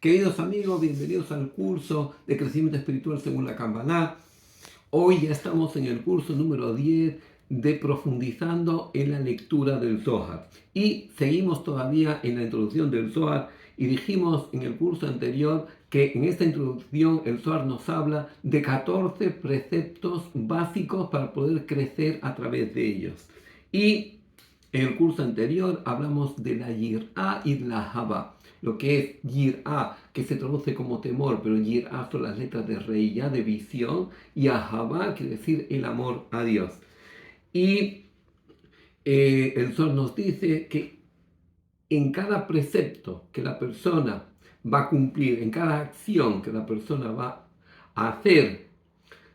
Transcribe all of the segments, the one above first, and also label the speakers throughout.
Speaker 1: Queridos amigos, bienvenidos al curso de crecimiento espiritual según la Kabbalah. Hoy ya estamos en el curso número 10 de profundizando en la lectura del Zohar. Y seguimos todavía en la introducción del Zohar y dijimos en el curso anterior que en esta introducción el Zohar nos habla de 14 preceptos básicos para poder crecer a través de ellos. Y en el curso anterior hablamos de la Yir'a y de la Haba. Lo que es Yir'a, que se traduce como temor, pero Yir'a son las letras de reía, de visión, y Ahabá quiere decir el amor a Dios. Y el Sol nos dice que en cada precepto que la persona va a cumplir, en cada acción que la persona va a hacer,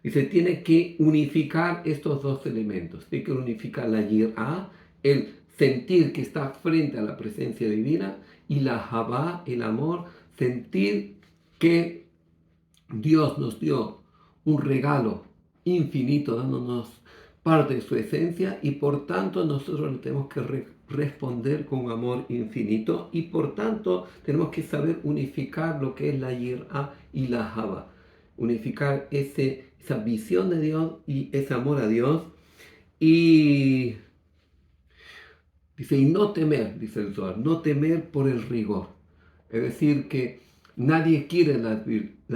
Speaker 1: dice, tiene que unificar estos dos elementos. Tiene que unificar la Yir'a, el sentir que está frente a la presencia divina, y la Habá, el amor, sentir que Dios nos dio un regalo infinito dándonos parte de su esencia y por tanto nosotros le tenemos que responder con amor infinito y por tanto tenemos que saber unificar lo que es la Yir'a y la Haba. Unificar esa visión de Dios y ese amor a Dios. Y dice, y no temer, dice el Zohar, no temer por el rigor. Es decir, que nadie quiere la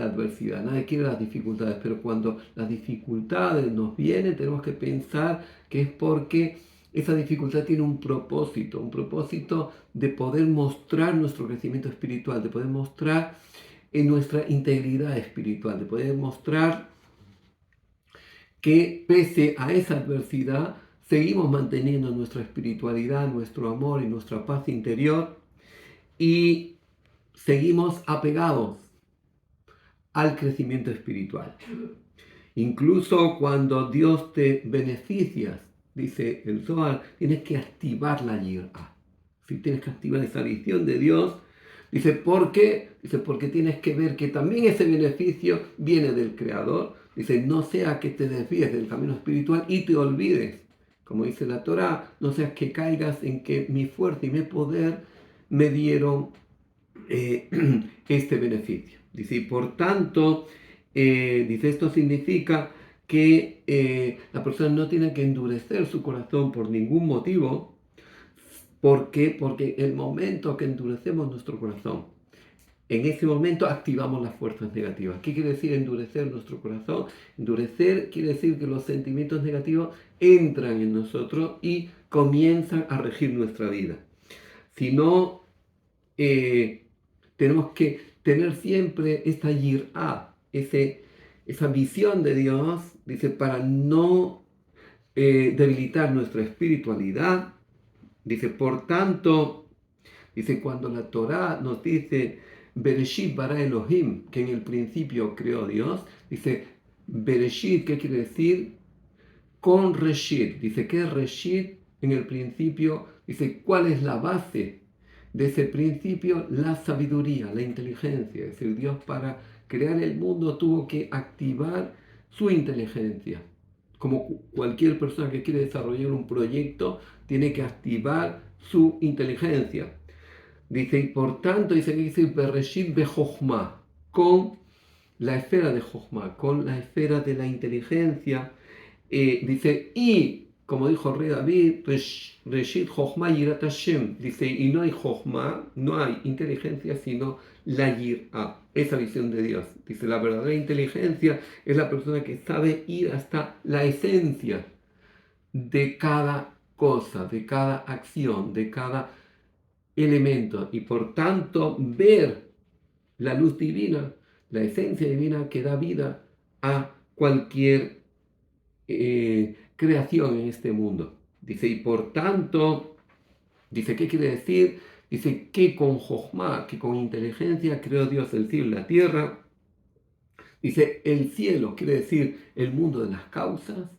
Speaker 1: adversidad, nadie quiere las dificultades, pero cuando las dificultades nos vienen, tenemos que pensar que es porque esa dificultad tiene un propósito de poder mostrar nuestro crecimiento espiritual, de poder mostrar en nuestra integridad espiritual, de poder mostrar que pese a esa adversidad, seguimos manteniendo nuestra espiritualidad, nuestro amor y nuestra paz interior y seguimos apegados al crecimiento espiritual. Incluso cuando Dios te beneficia, dice el Zohar, tienes que activar la Yir'a. Si tienes que activar esa visión de Dios, dice, ¿por qué? Dice, porque tienes que ver que también ese beneficio viene del Creador. Dice, no sea que te desvíes del camino espiritual y te olvides. Como dice la Torá, no seas que caigas en que mi fuerza y mi poder me dieron este beneficio. Dice, y por tanto, dice, esto significa que la persona no tiene que endurecer su corazón por ningún motivo. ¿Por qué? Porque el momento que endurecemos nuestro corazón, en ese momento activamos las fuerzas negativas. ¿Qué quiere decir endurecer nuestro corazón? Endurecer quiere decir que los sentimientos negativos entran en nosotros y comienzan a regir nuestra vida. Si no, tenemos que tener siempre esta Yir'a, esa visión de Dios, dice, para no debilitar nuestra espiritualidad. Dice, por tanto, dice, cuando la Torá nos dice, Bereshit bara Elohim, que en el principio creó Dios, dice, Bereshit, ¿qué quiere decir? Con Reshit. Dice, ¿qué es Reshit? En el principio, dice, ¿cuál es la base de ese principio? La sabiduría, la inteligencia. Es decir, Dios para crear el mundo tuvo que activar su inteligencia. Como cualquier persona que quiere desarrollar un proyecto, tiene que activar su inteligencia. Dice, y por tanto, dice que dice Bereshit bejochma, con la esfera de Jochma, con la esfera de la inteligencia. Dice, y como dijo el rey David, Reshit Jochma Yirat Hashem. Dice, y no hay Jochma, no hay inteligencia, sino la Yir'a, esa visión de Dios. Dice, la verdadera inteligencia es la persona que sabe ir hasta la esencia de cada cosa, de cada acción, de cada elemento. Y por tanto, ver la luz divina, la esencia divina que da vida a cualquier creación en este mundo. Dice, y por tanto, dice, ¿qué quiere decir? Dice que con Jochma, que con inteligencia creó Dios el cielo y la tierra. Dice, el cielo quiere decir el mundo de las causas,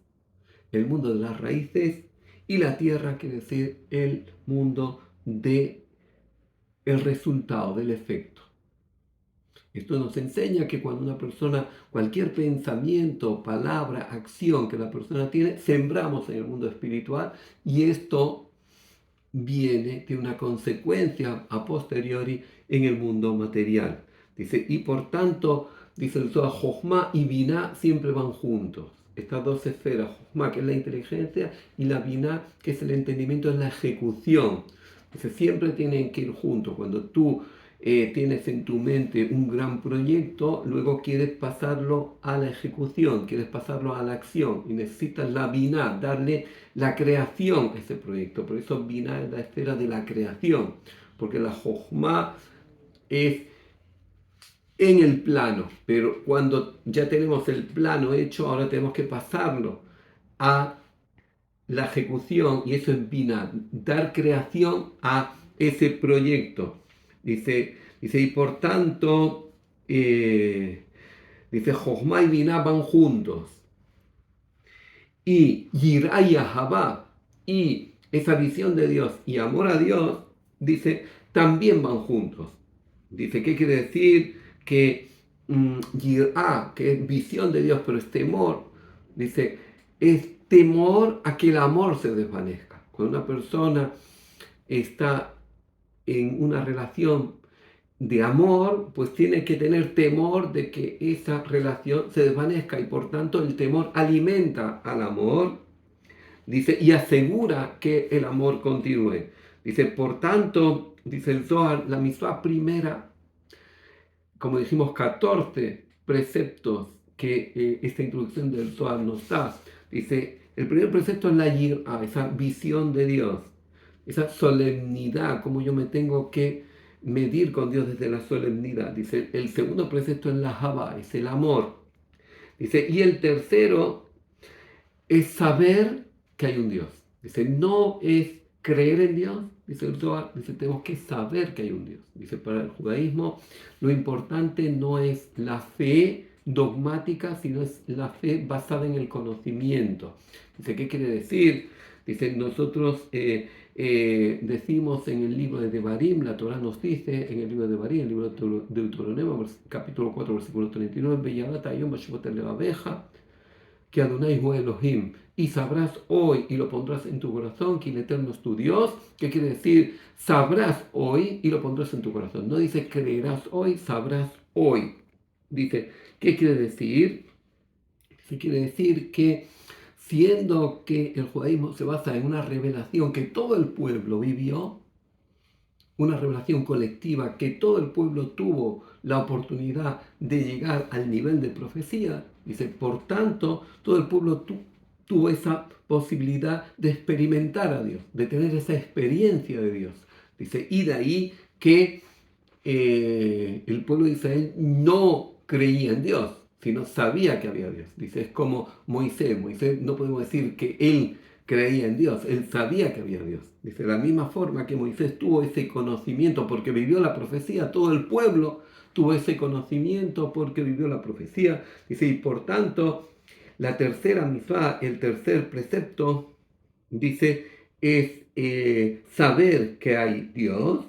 Speaker 1: el mundo de las raíces, y la tierra quiere decir el mundo de el resultado, del efecto. Esto nos enseña que cuando una persona, cualquier pensamiento, palabra, acción que la persona tiene, sembramos en el mundo espiritual y esto viene de una consecuencia a posteriori en el mundo material. Dice, y por tanto, dice el Zohar, Jochma y Binah siempre van juntos. Estas dos esferas, Jochma, que es la inteligencia, y la Binah, que es el entendimiento, es la ejecución. Dice, siempre tienen que ir juntos. Cuando tú tienes en tu mente un gran proyecto, luego quieres pasarlo a la ejecución, quieres pasarlo a la acción, y necesitas la Binah, darle la creación a ese proyecto. Por eso Binah es la esfera de la creación, porque la Jochma es en el plano, pero cuando ya tenemos el plano hecho, ahora tenemos que pasarlo a la ejecución, y eso es Binah, dar creación a ese proyecto. Dice, y por tanto, dice, Jochma y Binah van juntos. Y Yirá y Ahabá, y esa visión de Dios y amor a Dios, dice, también van juntos. Dice, ¿qué quiere decir? Que Yirá, que es visión de Dios, pero es temor, dice, es temor a que el amor se desvanezca. Cuando una persona está en una relación de amor, pues tiene que tener temor de que esa relación se desvanezca, y por tanto el temor alimenta al amor, dice, y asegura que el amor continúe. Dice, por tanto, dice el Zohar, la mitzvah primera, como dijimos, 14 preceptos que esta introducción del Zohar nos da. Dice, el primer precepto es la yirá, esa visión de Dios, esa solemnidad, como yo me tengo que medir con Dios desde la solemnidad. Dice, el segundo precepto es la Habá, es el amor. Dice, y el tercero es saber que hay un Dios. Dice, no es creer en Dios, dice el Zohar, dice, tenemos que saber que hay un Dios. Dice, para el judaísmo lo importante no es la fe dogmática, sino es la fe basada en el conocimiento. Dice, ¿qué quiere decir? Dice, nosotros decimos en el libro de Devarim, la Torah nos dice, en el libro de Devarim, el libro de Deuteronomio, capítulo 4, versículo 39, Beyadata Yom Bashivot Levabeja, que Adonai hu Elohim, y sabrás hoy y lo pondrás en tu corazón que el Eterno es tu Dios. ¿Qué quiere decir? Sabrás hoy y lo pondrás en tu corazón. No dice creerás hoy, sabrás hoy. Dice, ¿qué quiere decir? Se quiere decir que siendo que el judaísmo se basa en una revelación que todo el pueblo vivió, una revelación colectiva que todo el pueblo tuvo la oportunidad de llegar al nivel de profecía, dice, por tanto, todo el pueblo tuvo esa posibilidad de experimentar a Dios, de tener esa experiencia de Dios. Dice, y de ahí que el pueblo de Israel no creía en Dios, sino sabía que había Dios. Dice, es como Moisés. Moisés no podemos decir que él creía en Dios, él sabía que había Dios. Dice, de la misma forma que Moisés tuvo ese conocimiento porque vivió la profecía, todo el pueblo tuvo ese conocimiento porque vivió la profecía. Dice, y por tanto, la tercera mitzvah, el tercer precepto, dice, es saber que hay Dios.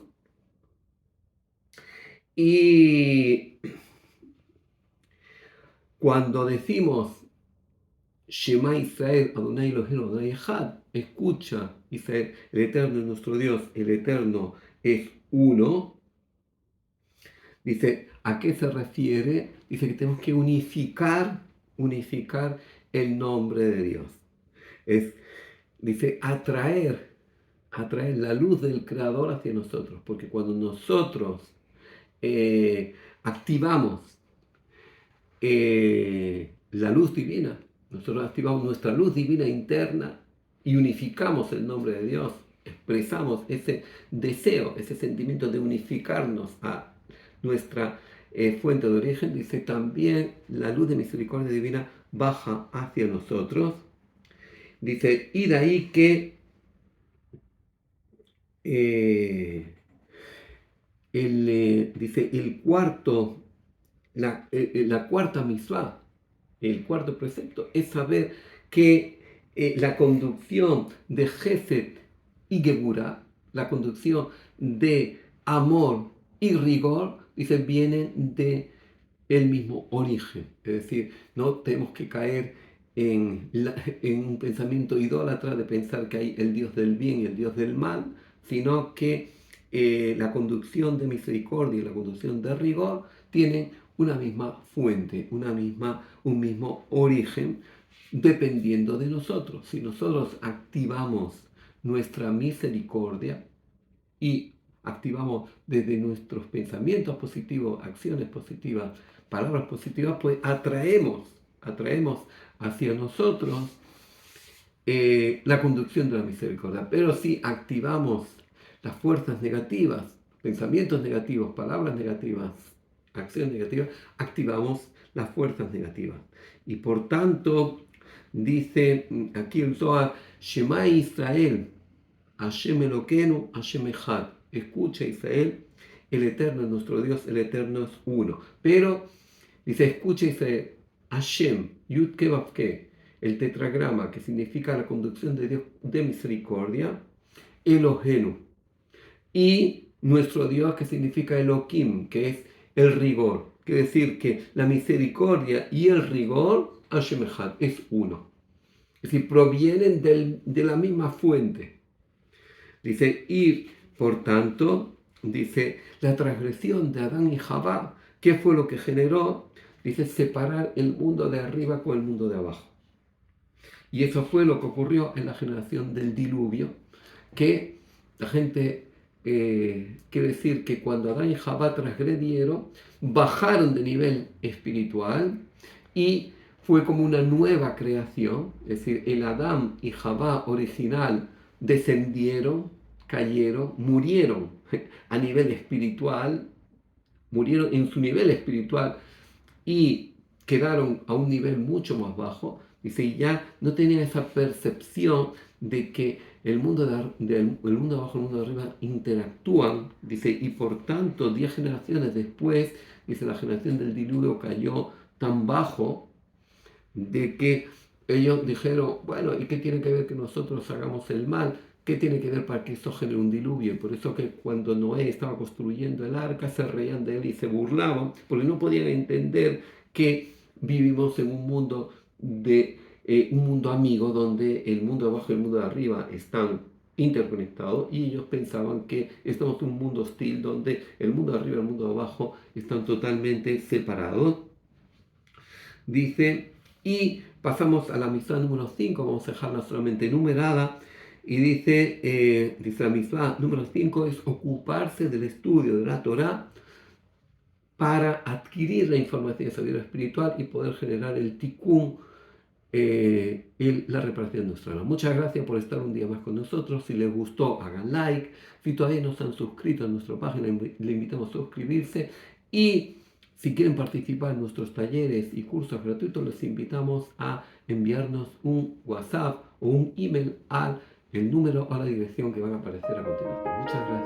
Speaker 1: Y cuando decimos Shema Israel, Adonai Eloheinu, Adonai Echad, escucha Israel, el Eterno es nuestro Dios, el Eterno es uno. Dice, ¿a qué se refiere? Dice que tenemos que unificar el nombre de Dios. Dice, atraer la luz del Creador hacia nosotros, porque cuando nosotros activamos la luz divina, nosotros activamos nuestra luz divina interna y unificamos el nombre de Dios, expresamos ese deseo, ese sentimiento de unificarnos a nuestra fuente de origen. Dice, también la luz de misericordia divina baja hacia nosotros. Dice, y de ahí que dice, la cuarta mitzvah, el cuarto precepto, es saber que la conducción de Gesed y Geburah, la conducción de amor y rigor, dice, vienen de el mismo origen. Es decir, no tenemos que caer en un pensamiento idólatra de pensar que hay el Dios del bien y el Dios del mal, sino que la conducción de misericordia y la conducción de rigor tienen una misma fuente, un mismo origen, dependiendo de nosotros. Si nosotros activamos nuestra misericordia y activamos desde nuestros pensamientos positivos, acciones positivas, palabras positivas, pues atraemos hacia nosotros la conducción de la misericordia. Pero si activamos las fuerzas negativas, pensamientos negativos, palabras negativas, acciones negativas, activamos las fuerzas negativas. Y por tanto, dice aquí el Zohar, Shema Israel, Hashem Eloquenu, Hashem Echad. Escucha Israel, el Eterno es nuestro Dios, el Eterno es uno. Pero dice, escucha Israel, Hashem, Yud Ke Vav Ke, el tetragrama que significa la conducción de Dios de misericordia, Elohenu. Y nuestro Dios que significa Elohim, que es el rigor. Quiere decir que la misericordia y el rigor, Hashem Echad, es uno. Es decir, provienen de la misma fuente. Dice, y por tanto, dice, la transgresión de Adán y Javá, ¿qué fue lo que generó? Dice, separar el mundo de arriba con el mundo de abajo. Y eso fue lo que ocurrió en la generación del diluvio, que la gente, quiere decir que cuando Adán y Javá transgredieron, bajaron de nivel espiritual y fue como una nueva creación, es decir, el Adán y Javá original descendieron, cayeron, murieron a nivel espiritual, murieron en su nivel espiritual y quedaron a un nivel mucho más bajo. Dice, y ya no tenían esa percepción de que el mundo el mundo de abajo y el mundo de arriba interactúan. Dice, y por tanto, 10 generaciones después, dice, la generación del diluvio cayó tan bajo de que ellos dijeron, bueno, ¿y qué tiene que ver que nosotros hagamos el mal? ¿Qué tiene que ver para que esto genere un diluvio? Y por eso que cuando Noé estaba construyendo el arca, se reían de él y se burlaban, porque no podían entender que vivimos en un mundo un mundo amigo donde el mundo de abajo y el mundo de arriba están interconectados, y ellos pensaban que estamos en un mundo hostil donde el mundo de arriba y el mundo de abajo están totalmente separados. Dice, y pasamos a la mitzvah número 5, vamos a dejarla solamente numerada, y dice la mitzvah número 5 es ocuparse del estudio de la Torah para adquirir la información de sabiduría espiritual y poder generar el tikkun, la reparación de nuestra alma. Muchas gracias por estar un día más con nosotros. Si les gustó, hagan like. Si todavía no se han suscrito a nuestra página, le invitamos a suscribirse. Y si quieren participar en nuestros talleres y cursos gratuitos, les invitamos a enviarnos un WhatsApp o un email al número o a la dirección que van a aparecer a continuación. Muchas gracias.